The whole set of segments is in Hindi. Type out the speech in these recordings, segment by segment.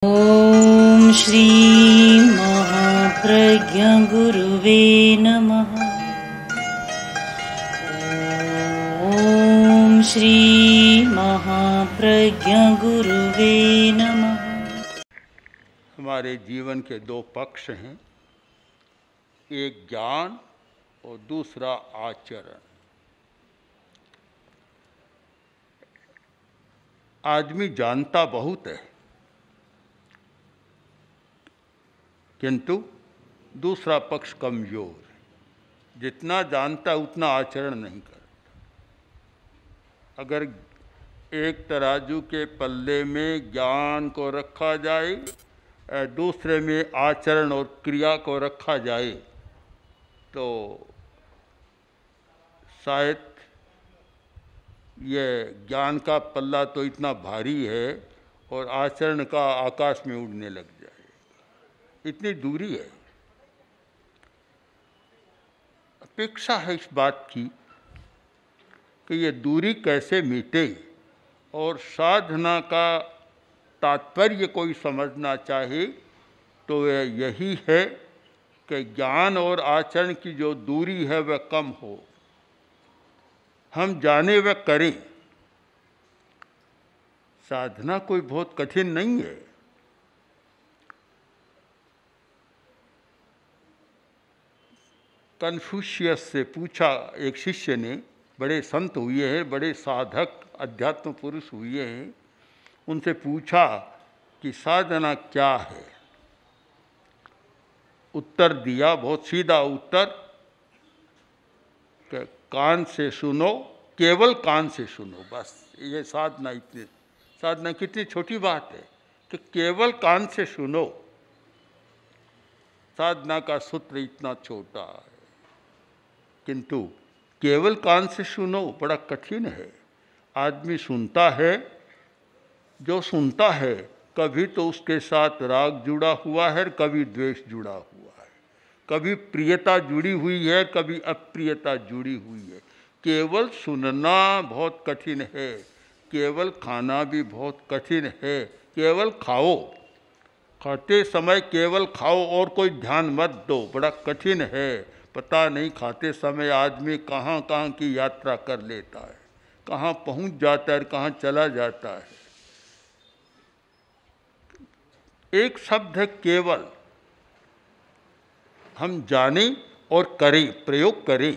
ओम श्री महाप्रज्ञ गुरुवे नमः। ओम श्री महाप्रज्ञ गुरुवे नमः। हमारे जीवन के दो पक्ष हैं, एक ज्ञान और दूसरा आचरण। आदमी जानता बहुत है, किंतु दूसरा पक्ष कमजोर है। जितना जानता उतना आचरण नहीं करता। अगर एक तराजू के पल्ले में ज्ञान को रखा जाए, दूसरे में आचरण और क्रिया को रखा जाए, तो शायद यह ज्ञान का पल्ला तो इतना भारी है और आचरण का आकाश में उड़ने लग जाए। इतनी दूरी है। अपेक्षा है इस बात की कि ये दूरी कैसे मिटे, और साधना का तात्पर्य कोई समझना चाहे तो वह यही है कि ज्ञान और आचरण की जो दूरी है वह कम हो। हम जाने वह करें। साधना कोई बहुत कठिन नहीं है। कन्फ्यूशियस से पूछा एक शिष्य ने, बड़े संत हुए हैं, बड़े साधक अध्यात्म पुरुष हुए हैं, उनसे पूछा कि साधना क्या है। उत्तर दिया, बहुत सीधा उत्तर, कि कान से सुनो, केवल कान से सुनो, बस ये साधना। इतनी साधना कितनी छोटी बात है कि केवल कान से सुनो। साधना का सूत्र इतना छोटा है, किंतु केवल कान से सुनो बड़ा कठिन है। आदमी सुनता है, जो सुनता है कभी तो उसके साथ राग जुड़ा हुआ है, कभी द्वेष जुड़ा हुआ है, कभी प्रियता जुड़ी हुई है, कभी अप्रियता जुड़ी हुई है। केवल सुनना बहुत कठिन है, केवल खाना भी बहुत कठिन है। केवल खाओ, खाते समय केवल खाओ और कोई ध्यान मत दो, बड़ा कठिन है। पता नहीं खाते समय आदमी कहाँ कहाँ की यात्रा कर लेता है, कहाँ पहुँच जाता है, कहाँ चला जाता है। एक शब्द है केवल। हम जानें और करें, प्रयोग करें।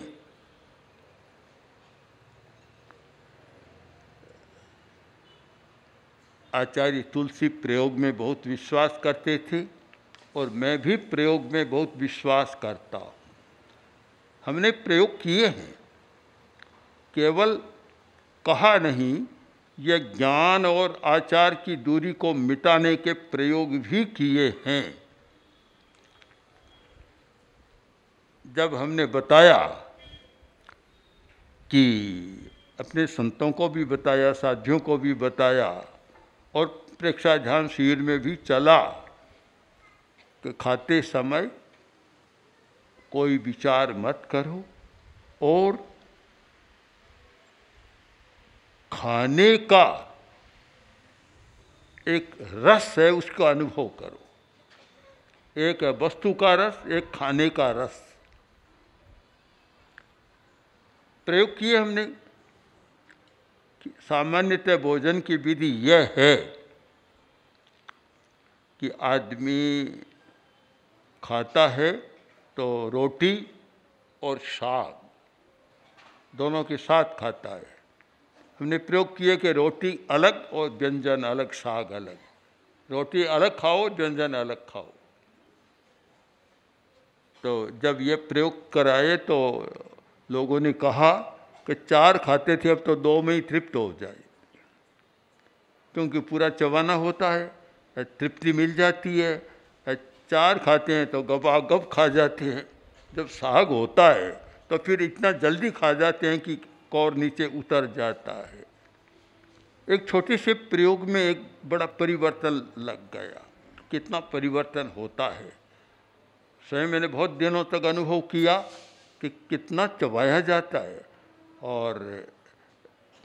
आचार्य तुलसी प्रयोग में बहुत विश्वास करते थे और मैं भी प्रयोग में बहुत विश्वास करता हूँ। हमने प्रयोग किए हैं, केवल कहा नहीं। यह ज्ञान और आचार की दूरी को मिटाने के प्रयोग भी किए हैं। जब हमने बताया कि अपने संतों को भी बताया, साथियों को भी बताया, और प्रेक्षा ध्यान शिविर में भी चला कि खाते समय कोई विचार मत करो और खाने का एक रस है उसका अनुभव करो। एक है वस्तु का रस, एक खाने का रस। प्रयोग किए हमने। सामान्यतः भोजन की विधि यह है कि आदमी खाता है तो रोटी और साग दोनों के साथ खाता है। हमने प्रयोग किए कि रोटी अलग और व्यंजन अलग, साग अलग। रोटी अलग खाओ, व्यंजन अलग खाओ। तो जब ये प्रयोग कराए तो लोगों ने कहा कि 4 खाते थे, अब तो 2 में ही तृप्त हो जाए, क्योंकि पूरा चबाना होता है, तृप्ति मिल जाती है। 4 खाते हैं तो गपागप खा जाते हैं। जब साग होता है तो फिर इतना जल्दी खा जाते हैं कि कौर नीचे उतर जाता है। एक छोटे से प्रयोग में एक बड़ा परिवर्तन लग गया। कितना परिवर्तन होता है, स्वयं मैंने बहुत दिनों तक अनुभव किया कि कितना चबाया जाता है। और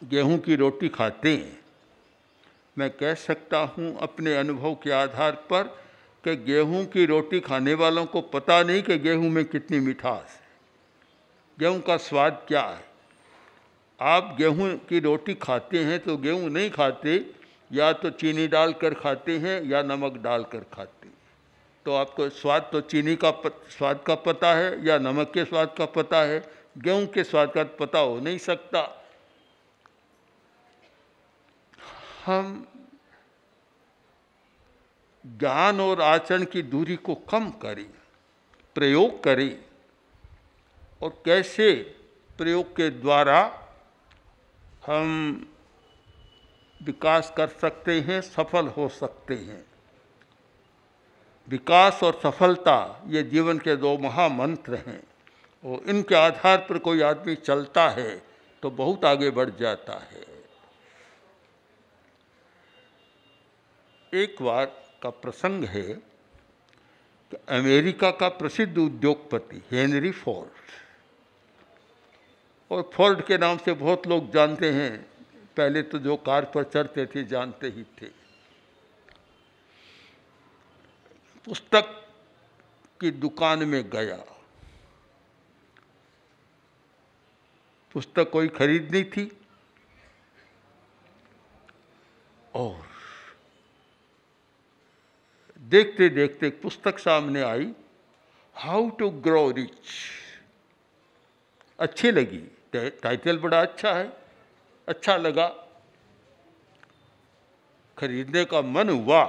गेहूं की रोटी खाते हैं मैं कह सकता हूँ अपने अनुभव के आधार पर कि गेहूं की रोटी खाने वालों को पता नहीं कि गेहूं में कितनी मिठास है, गेहूं का स्वाद क्या है। आप गेहूं की रोटी खाते हैं तो गेहूं नहीं खाते, या तो चीनी डालकर खाते हैं या नमक डालकर खाते हैं। तो आपको स्वाद तो चीनी का स्वाद का पता है या नमक के स्वाद का पता है, गेहूं के स्वाद का पता हो नहीं सकता। हम ज्ञान और आचरण की दूरी को कम करें, प्रयोग करें, और कैसे प्रयोग के द्वारा हम विकास कर सकते हैं, सफल हो सकते हैं। विकास और सफलता ये जीवन के दो महामंत्र हैं, और इनके आधार पर कोई आदमी चलता है तो बहुत आगे बढ़ जाता है। एक बार का प्रसंग है कि अमेरिका का प्रसिद्ध उद्योगपति हेनरी फोर्ड, और फोर्ड के नाम से बहुत लोग जानते हैं, पहले तो जो कार पर चढ़ते थे जानते ही थे। पुस्तक की दुकान में गया, पुस्तक कोई खरीदनी थी, और देखते देखते पुस्तक सामने आई, हाउ टू ग्रो रिच। अच्छी लगी, टाइटल बड़ा अच्छा है, अच्छा लगा, खरीदने का मन हुआ।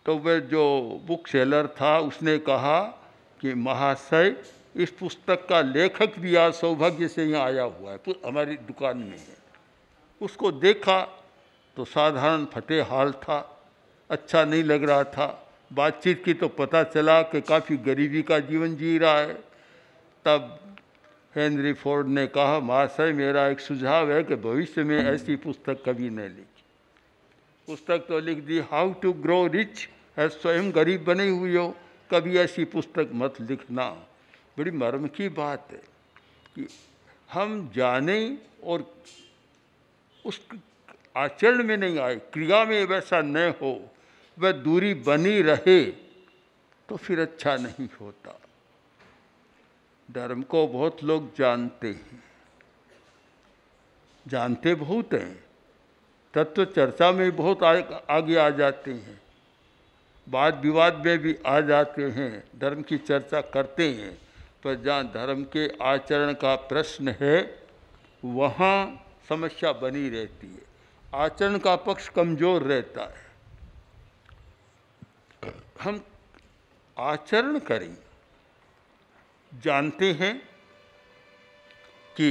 तो वह जो बुक सेलर था उसने कहा कि महाशय, इस पुस्तक का लेखक भी आज सौभाग्य से यहाँ आया हुआ है, हमारी दुकान में है। उसको देखा तो साधारण फटे हाल था, अच्छा नहीं लग रहा था। बातचीत की तो पता चला कि काफ़ी गरीबी का जीवन जी रहा है। तब हेनरी फोर्ड ने कहा, महाशय मेरा एक सुझाव है कि भविष्य में ऐसी पुस्तक कभी न लिखी। पुस्तक तो लिख दी, हाउ टू ग्रो रिच, है स्वयं गरीब बने हुए हो, कभी ऐसी पुस्तक मत लिखना। बड़ी मर्म की बात है कि हम जाने और उस आचरण में नहीं आए, क्रिया में वैसा न हो, वह दूरी बनी रहे तो फिर अच्छा नहीं होता। धर्म को बहुत लोग जानते हैं, जानते बहुत हैं, तत्व चर्चा में बहुत आगे आ जाते हैं, वाद विवाद में भी आ जाते हैं, धर्म की चर्चा करते हैं, पर जहाँ धर्म के आचरण का प्रश्न है वहाँ समस्या बनी रहती है, आचरण का पक्ष कमजोर रहता है। हम आचरण करें। जानते हैं कि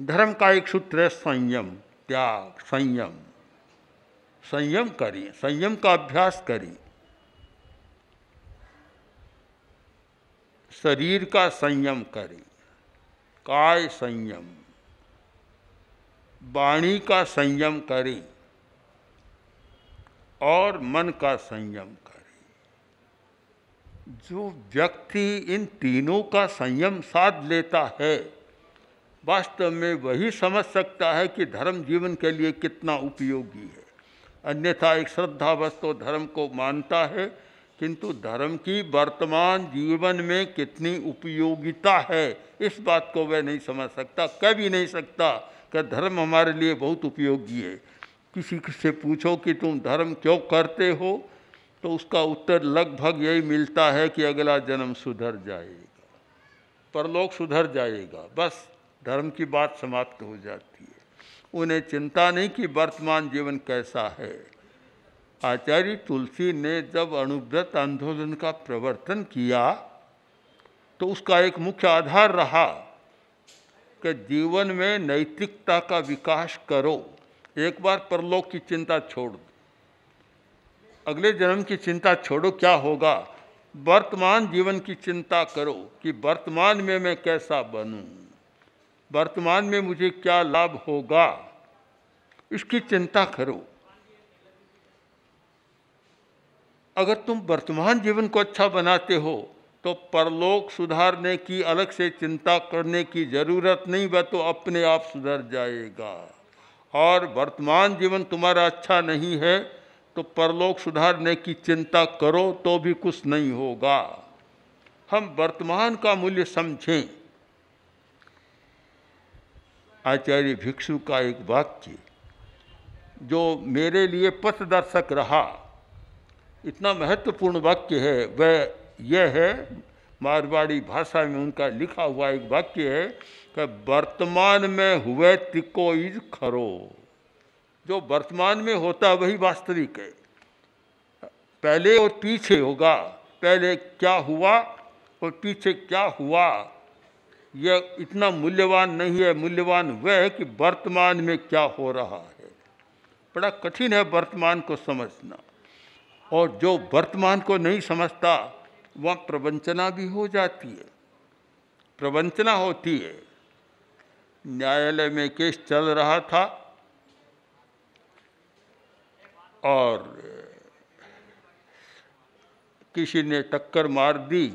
धर्म का एक सूत्र है संयम, त्याग, संयम। संयम करें, संयम का अभ्यास करें। शरीर का संयम करें, काय संयम, वाणी का संयम करें और मन का संयम करें। जो व्यक्ति इन तीनों का संयम साध लेता है, वास्तव में वही समझ सकता है कि धर्म जीवन के लिए कितना उपयोगी है। अन्यथा एक श्रद्धावश तो धर्म को मानता है, किंतु धर्म की वर्तमान जीवन में कितनी उपयोगिता है इस बात को वह नहीं समझ सकता, कह भी नहीं सकता कि धर्म हमारे लिए बहुत उपयोगी है। किसी से पूछो कि तुम धर्म क्यों करते हो, तो उसका उत्तर लगभग यही मिलता है कि अगला जन्म सुधर जाएगा, परलोक सुधर जाएगा, बस धर्म की बात समाप्त हो जाती है। उन्हें चिंता नहीं कि वर्तमान जीवन कैसा है। आचार्य तुलसी ने जब अणुव्रत आंदोलन का प्रवर्तन किया तो उसका एक मुख्य आधार रहा कि जीवन में नैतिकता का विकास करो। एक बार परलोक की चिंता छोड़ दो, अगले जन्म की चिंता छोड़ो, क्या होगा, वर्तमान जीवन की चिंता करो कि वर्तमान में मैं कैसा बनूं, वर्तमान में मुझे क्या लाभ होगा, इसकी चिंता करो। अगर तुम वर्तमान जीवन को अच्छा बनाते हो तो परलोक सुधारने की अलग से चिंता करने की जरूरत नहीं, वह तो अपने आप सुधर जाएगा। और वर्तमान जीवन तुम्हारा अच्छा नहीं है तो परलोक सुधारने की चिंता करो तो भी कुछ नहीं होगा। हम वर्तमान का मूल्य समझें। आचार्य भिक्षु का एक वाक्य जो मेरे लिए पथदर्शक रहा, इतना महत्वपूर्ण वाक्य है, वह यह है, मारवाड़ी भाषा में उनका लिखा हुआ एक वाक्य है कि वर्तमान में हुए तिको इज खरो। जो वर्तमान में होता वही वास्तविक है। पहले और पीछे होगा, पहले क्या हुआ और पीछे क्या हुआ, यह इतना मूल्यवान नहीं है। मूल्यवान वह है कि वर्तमान में क्या हो रहा है। बड़ा कठिन है वर्तमान को समझना, और जो वर्तमान को नहीं समझता वह प्रवंचना भी हो जाती है, प्रवंचना होती है। न्यायालय में केस चल रहा था और किसी ने टक्कर मार दी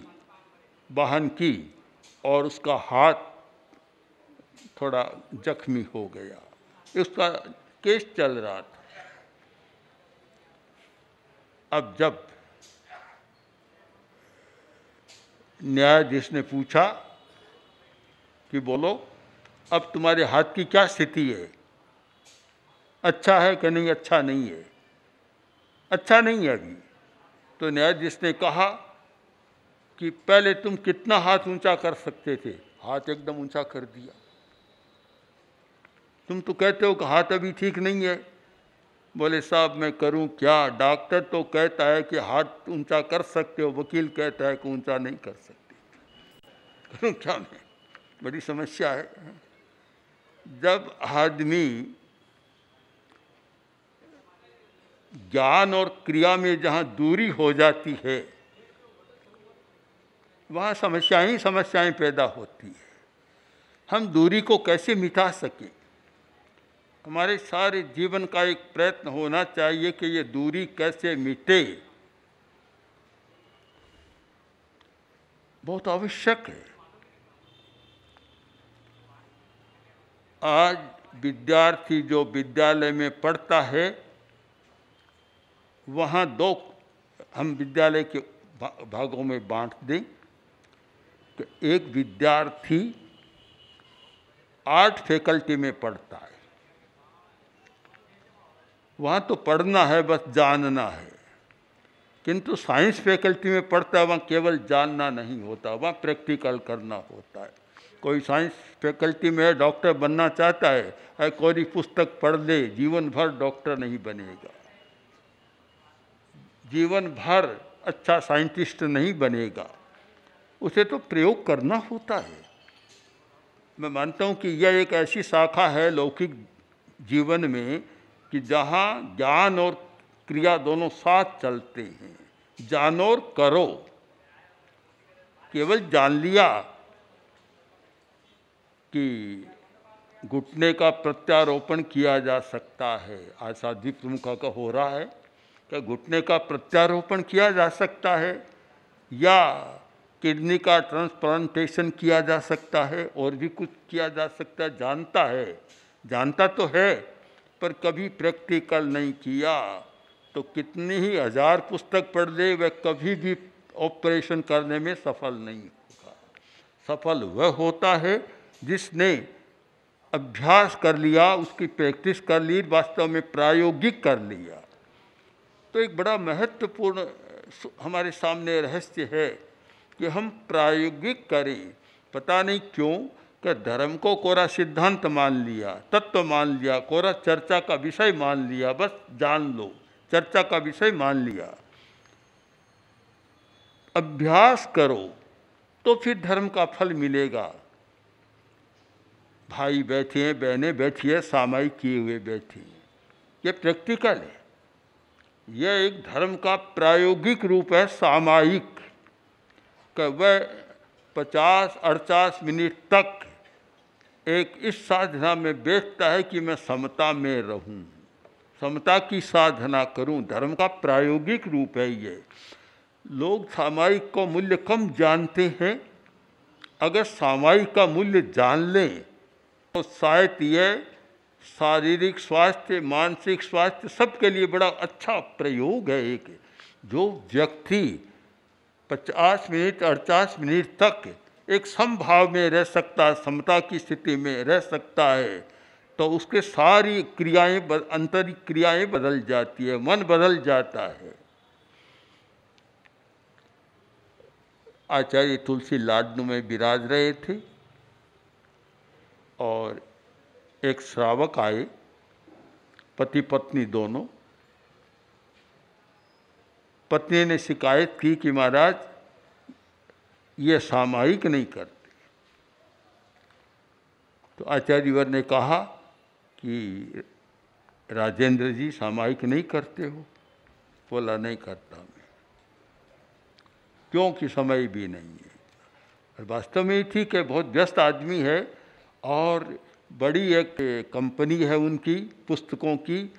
वाहन की और उसका हाथ थोड़ा जख्मी हो गया। उसका केस चल रहा था। अब जब न्यायाधीश ने पूछा कि बोलो अब तुम्हारे हाथ की क्या स्थिति है, अच्छा है कि नहीं? अच्छा नहीं है। अच्छा नहीं है अभी। तो न्यायाधीश ने कहा कि पहले तुम कितना हाथ ऊंचा कर सकते थे? हाथ एकदम ऊंचा कर दिया। तुम तो कहते हो कि हाथ अभी ठीक नहीं है। बोले साहब मैं करूं क्या? डॉक्टर तो कहता है कि हाथ ऊंचा कर सकते हो, वकील कहता है कि ऊंचा नहीं कर सकते। करूं क्या मैं? बड़ी समस्या है। जब आदमी ज्ञान और क्रिया में जहाँ दूरी हो जाती है वहाँ समस्याएं पैदा होती है। हम दूरी को कैसे मिटा सकें? हमारे सारे जीवन का एक प्रयत्न होना चाहिए कि ये दूरी कैसे मिटे। बहुत आवश्यक है। आज विद्यार्थी जो विद्यालय में पढ़ता है, वहाँ दो हम विद्यालय के भागों में बांट दें कि एक विद्यार्थी आर्ट फैकल्टी में पढ़ता है, वहाँ तो पढ़ना है, बस जानना है। किंतु साइंस फैकल्टी में पढ़ता है, वहाँ केवल जानना नहीं होता, वहाँ प्रैक्टिकल करना होता है। कोई साइंस फैकल्टी में डॉक्टर बनना चाहता है, कोई पुस्तक पढ़ ले, जीवन भर डॉक्टर नहीं बनेगा, जीवन भर अच्छा साइंटिस्ट नहीं बनेगा। उसे तो प्रयोग करना होता है। मैं मानता हूँ कि यह एक ऐसी शाखा है लौकिक जीवन में कि जहाँ ज्ञान और क्रिया दोनों साथ चलते हैं। जानो और करो। केवल जान लिया कि घुटने का प्रत्यारोपण किया जा सकता है, आज साध्वी प्रमुखा का हो रहा है, क्या घुटने का प्रत्यारोपण किया जा सकता है या किडनी का ट्रांसप्लांटेशन किया जा सकता है, और भी कुछ किया जा सकता है। जानता है, जानता तो है, पर कभी प्रैक्टिकल नहीं किया। तो कितनी ही हजार पुस्तक पढ़ ले, वह कभी भी ऑपरेशन करने में सफल नहीं होगा। सफल वह होता है जिसने अभ्यास कर लिया, उसकी प्रैक्टिस कर ली, वास्तव में प्रायोगिक कर लिया। तो एक बड़ा महत्वपूर्ण हमारे सामने रहस्य है कि हम प्रायोगिक करें। पता नहीं क्यों कि धर्म को कोरा सिद्धांत मान लिया, तत्व मान लिया, कोरा चर्चा का विषय मान लिया, बस जान लो, चर्चा का विषय मान लिया। अभ्यास करो तो फिर धर्म का फल मिलेगा। भाई बैठे हैं, बहनें बैठी है, सामायिक किए हुए बैठे हैं, ये प्रैक्टिकल है। यह एक धर्म का प्रायोगिक रूप है, सामायिक। कि वह 50-48 मिनट तक एक इस साधना में बैठता है कि मैं समता में रहूं, समता की साधना करूं। धर्म का प्रायोगिक रूप है ये। लोग सामायिक का मूल्य कम जानते हैं। अगर सामायिक का मूल्य जान लें तो शायद यह शारीरिक स्वास्थ्य, मानसिक स्वास्थ्य सबके लिए बड़ा अच्छा प्रयोग है। एक जो व्यक्ति 50 मिनट 48 मिनट तक एक समभाव में रह सकता है, समता की स्थिति में रह सकता है, तो उसके सारी क्रियाएं, आंतरिक क्रियाएं बदल जाती है, मन बदल जाता है। आचार्य तुलसी लाडनू में विराज रहे थे और एक श्रावक आए, पति पत्नी दोनों। पत्नी ने शिकायत की कि महाराज ये सामायिक नहीं करते। तो आचार्यवर ने कहा कि राजेंद्र जी सामायिक नहीं करते हो? बोला नहीं करता मैं, क्योंकि समय भी नहीं है। और वास्तव में ठीक है, बहुत व्यस्त आदमी है और बड़ी एक कंपनी है उनकी पुस्तकों की,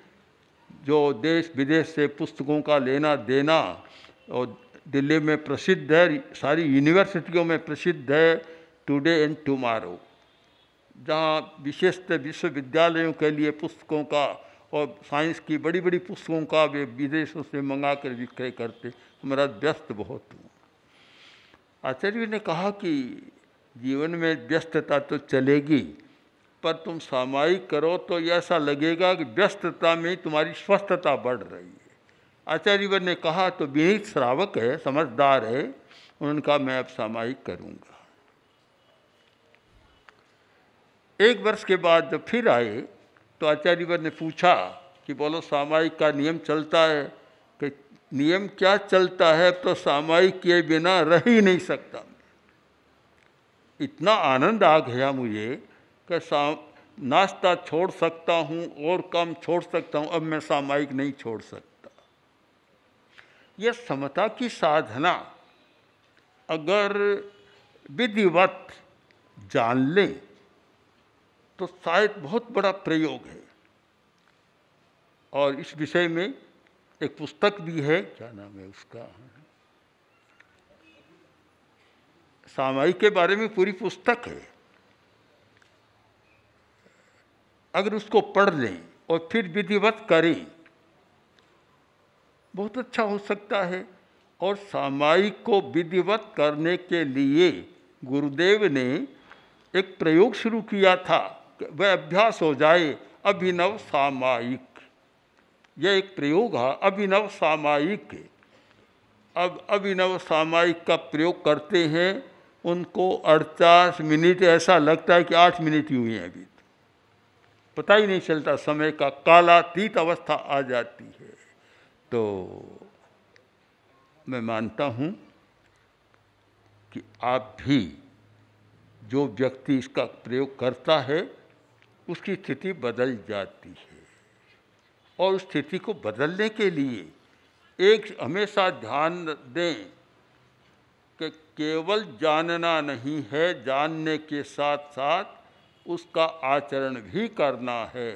जो देश विदेश से पुस्तकों का लेना देना, और दिल्ली में प्रसिद्ध है, सारी यूनिवर्सिटियों में प्रसिद्ध है, टुडे एंड टुमारो, जहाँ विशेषतः विश्वविद्यालयों के लिए पुस्तकों का और साइंस की बड़ी बड़ी पुस्तकों का वे विदेशों से मंगा कर विक्रय करते। हमारा व्यस्त बहुत हूँ। आचार्य ने कहा कि जीवन में व्यस्तता तो चलेगी, पर तुम सामायिक करो तो ऐसा लगेगा कि व्यस्तता में तुम्हारी स्वस्थता बढ़ रही है। आचार्य ने कहा, तो विनीत श्रावक है, समझदार है, उन्होंने कहा मैं अब सामायिक करूँगा। एक वर्ष के बाद जब फिर आए तो आचार्य ने पूछा कि बोलो सामायिक का नियम चलता है? कि नियम क्या चलता है, तो सामायिक किए बिना रह ही नहीं सकता। इतना आनंद आ गया मुझे कि नाश्ता छोड़ सकता हूँ और काम छोड़ सकता हूँ, अब मैं सामायिक नहीं छोड़ सकता। यह समता की साधना अगर विधिवत जान लें तो शायद बहुत बड़ा प्रयोग है। और इस विषय में एक पुस्तक भी है, क्या नाम है उसका, सामायिक के बारे में पूरी पुस्तक है। अगर उसको पढ़ लें और फिर विधिवत करें, बहुत अच्छा हो सकता है। और सामायिक को विधिवत करने के लिए गुरुदेव ने एक प्रयोग शुरू किया था, वह अभ्यास हो जाए, अभिनव सामायिक। यह एक प्रयोग है, अभिनव सामायिक। अब अभिनव सामायिक का प्रयोग करते हैं, उनको 48 मिनट ऐसा लगता है कि 8 मिनट ही हुए हैं, अभी तो पता ही नहीं चलता, समय का कालातीत अवस्था आ जाती है। तो मैं मानता हूँ कि आप भी, जो व्यक्ति इसका प्रयोग करता है, उसकी स्थिति बदल जाती है। और उस स्थिति को बदलने के लिए एक हमेशा ध्यान दें कि केवल जानना नहीं है, जानने के साथ साथ उसका आचरण भी करना है।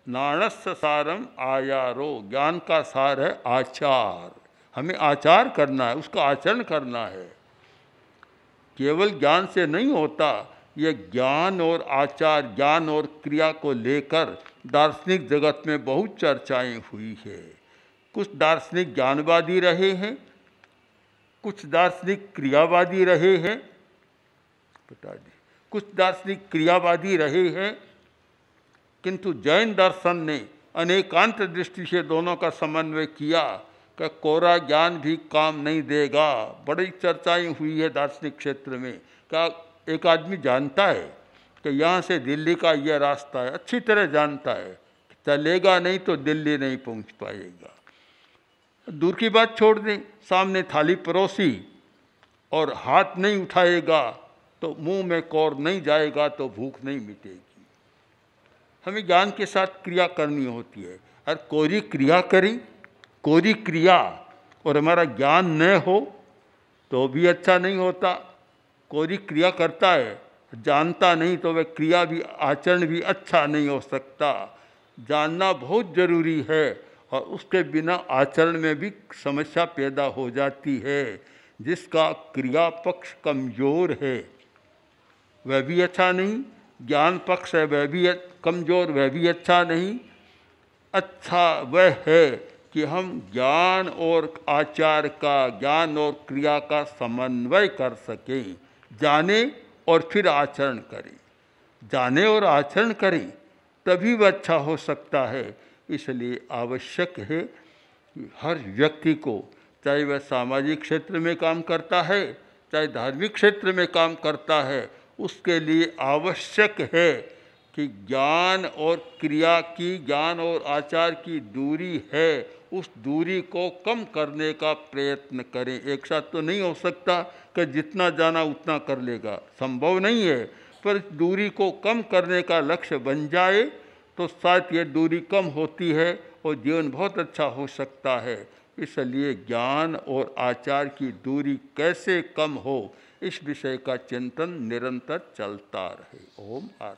नाणस्य सारम आयारो, ज्ञान का सार है आचार। हमें आचार करना है, उसका आचरण करना है। केवल ज्ञान से नहीं होता। ये ज्ञान और आचार, ज्ञान और क्रिया को लेकर दार्शनिक जगत में बहुत चर्चाएं हुई है। कुछ दार्शनिक ज्ञानवादी रहे हैं, कुछ दार्शनिक क्रियावादी रहे हैं, कुछ दार्शनिक क्रियावादी रहे हैं। किंतु जैन दर्शन ने अनेकांत दृष्टि से दोनों का समन्वय किया कि कोरा ज्ञान भी काम नहीं देगा। बड़ी चर्चाएं हुई है दार्शनिक क्षेत्र में। क्या एक आदमी जानता है कि यहाँ से दिल्ली का यह रास्ता है, अच्छी तरह जानता है, चलेगा नहीं तो दिल्ली नहीं पहुँच पाएगा। दूर की बात छोड़ दें, सामने थाली परोसी और हाथ नहीं उठाएगा तो मुंह में कौर नहीं जाएगा तो भूख नहीं मिटेगी। हमें ज्ञान के साथ क्रिया करनी होती है। और कोरी क्रिया करें, कोरी क्रिया और हमारा ज्ञान न हो तो भी अच्छा नहीं होता। कोरी क्रिया करता है, जानता नहीं तो वह क्रिया भी, आचरण भी अच्छा नहीं हो सकता। जानना बहुत जरूरी है और उसके बिना आचरण में भी समस्या पैदा हो जाती है। जिसका क्रिया पक्ष कमज़ोर है वह भी अच्छा नहीं, ज्ञान पक्ष है वह भी कमज़ोर, वह भी अच्छा नहीं। अच्छा वह है कि हम ज्ञान और आचार का, ज्ञान और क्रिया का समन्वय कर सकें, जाने और फिर आचरण करें, जाने और आचरण करें, तभी वह अच्छा हो सकता है। इसलिए आवश्यक है कि हर व्यक्ति को, चाहे वह सामाजिक क्षेत्र में काम करता है, चाहे धार्मिक क्षेत्र में काम करता है, उसके लिए आवश्यक है कि ज्ञान और क्रिया की, ज्ञान और आचार की दूरी है, उस दूरी को कम करने का प्रयत्न करें। एक साथ तो नहीं हो सकता कि जितना जाना उतना कर लेगा, संभव नहीं है, पर दूरी को कम करने का लक्ष्य बन जाए तो शायद ये दूरी कम होती है और जीवन बहुत अच्छा हो सकता है। इसलिए ज्ञान और आचार की दूरी कैसे कम हो, इस विषय का चिंतन निरंतर चलता रहे। ओम आर